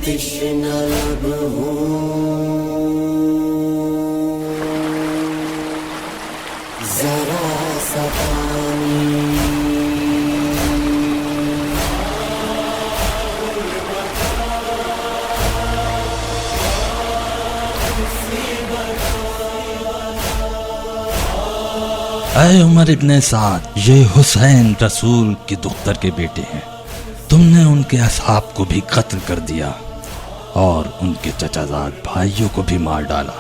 تشنہ لب ہوں ذرا سا پانی اے عمر ابن سعد، یہ حسین رسول کی دختر کے بیٹے ہیں، تم نے ان کے اصحاب کو بھی قتل کر دیا اور ان کے چچا زاد بھائیوں کو بھی مار ڈالا،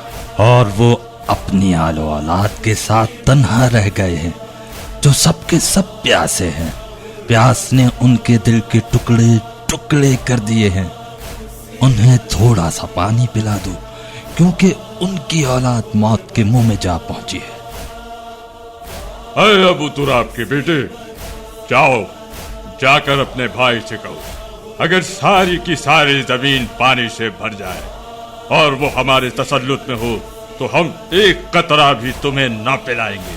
اور وہ اپنی آل و اولاد کے ساتھ تنہا رہ گئے ہیں جو سب کے سب پیاسے ہیں۔ پیاس نے ان کے دل کے ٹکڑے ٹکڑے کر دیے ہیں۔ انہیں تھوڑا سا پانی پلا دو کیونکہ ان کی اولاد موت کے منہ میں جا پہنچی ہے۔ اے ابو تراب کے بیٹے، جاؤ جا کر اپنے بھائی سے کہو اگر ساری کی ساری زمین پانی سے بھر جائے اور وہ ہمارے تسلط میں ہو تو ہم ایک قطرہ بھی تمہیں نہ پلائیں گے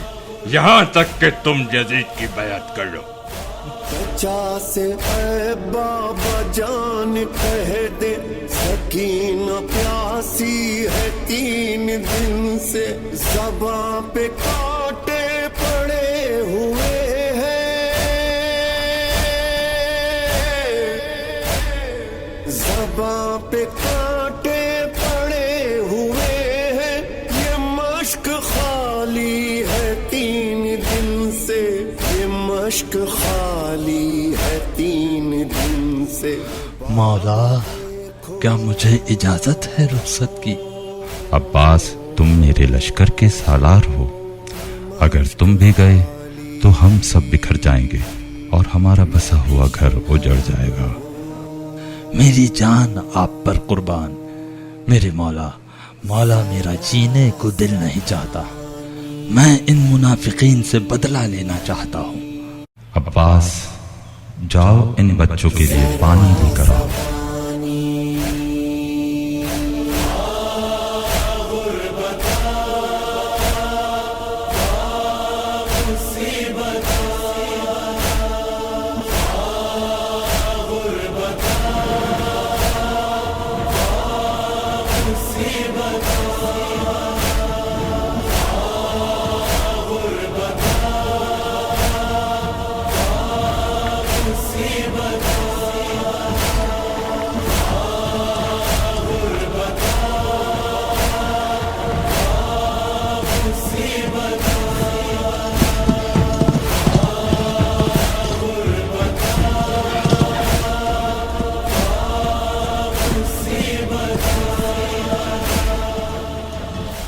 یہاں تک کہ تم یزید کی بیعت کر لو۔ چچا سے اے بابا جان کہہ دے سکینہ پیاسی ہے 3 دن سے، زباں پہ کانٹے پڑے ہوئے ہیں، زباں پہ کانٹے پڑے ہوئے ہیں، یہ مشک خالی ہے 3 دن سے، یہ مشک خالی ہے 3 دن سے۔ مولا، کیا مجھے اجازت ہے رخصت کی؟ عباس، تم میرے لشکر کے سالار ہو، اگر تم بھی گئے تو ہم سب بکھر جائیں گے اور ہمارا بسا ہوا گھر اجڑ جائے گا۔ میری جان آپ پر قربان میرے مولا۔ مولا، میرا جینے کو دل نہیں چاہتا، میں ان منافقین سے بدلہ لینا چاہتا ہوں۔ عباس، جاؤ ان بچوں کے لیے پانی لے کر آؤ۔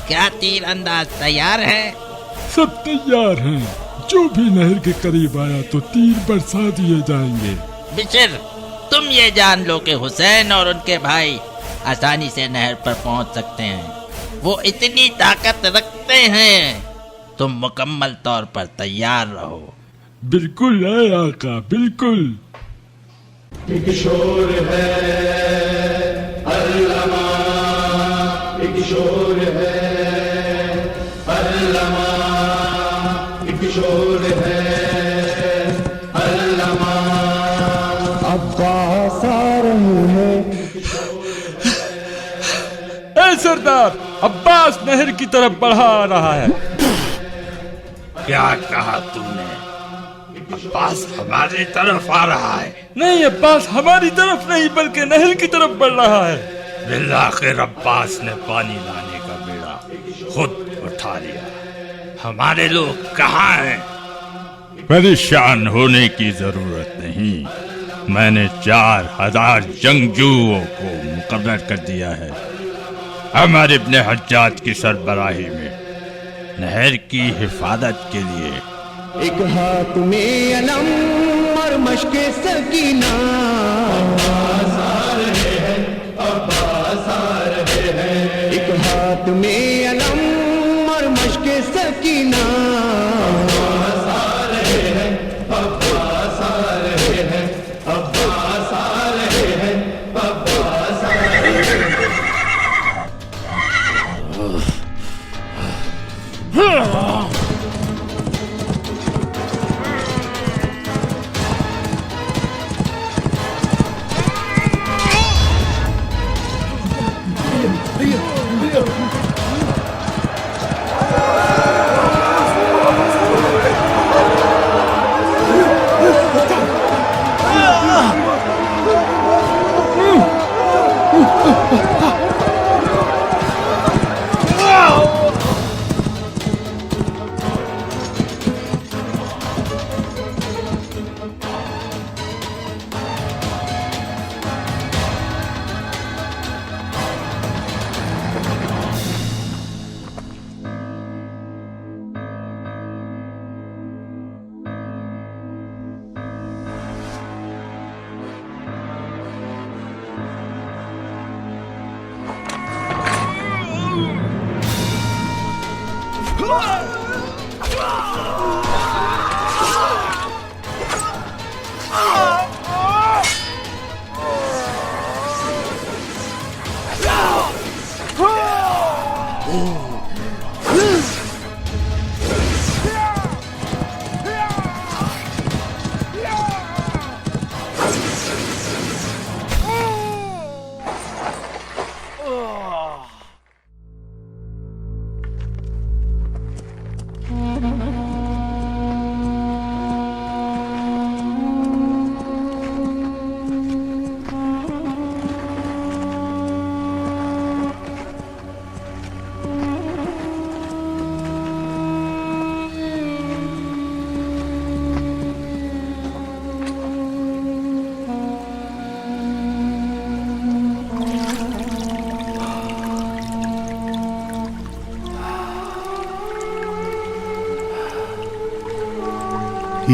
کیا تیر انداز تیار ہے؟ سب تیار ہیں، جو بھی نہر کے قریب آیا تو تیر برسا دیے جائیں گے۔ بشر، تم یہ جان لو کہ حسین اور ان کے بھائی آسانی سے نہر پر پہنچ سکتے ہیں، وہ اتنی طاقت رکھتے ہیں، تم مکمل طور پر تیار رہو۔ بالکل اے آقا، بالکل۔ ایک شور ہے علامہ، ایک شور ہے علامہ، ایک شور ہے علامہ، عباس آ رہے ہیں۔ اے سردار، عباس نہر کی طرف بڑھا رہا ہے۔ کیا کہا تم نے؟ عباس ہماری طرف آ رہا ہے؟ نہیں، عباس ہماری طرف نہیں بلکہ نہر کی طرف بڑھ رہا ہے۔ بالآخر عباس نے پانی لانے کا بیڑا خود اٹھا لیا۔ ہمارے لوگ کہاں ہیں؟ پریشان ہونے کی ضرورت نہیں، میں نے 4000 جنگجوؤں کو مقرر کر دیا ہے عمر ابن حجاج کی سربراہی میں نہر کی حفاظت کے لیے۔ ایک ہاتھ میں علم اور مشق سکینہ، عباس آ رہے ہیں، عباس آ رہے ہیں، ایک ہاتھ میں علم اور مشق سکینہ، عباس آ رہے ہیں، عباس آ رہے ہیں، عباس آ رہے ہیں، عباس آ رہے ہیں۔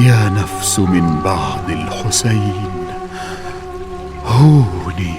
يا نفس من بعد الحسين هوني.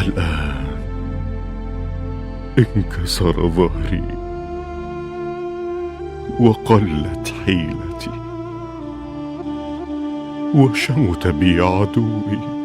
الآن انكسر ظهري وقلت حيلتي وشمت بي عدوي.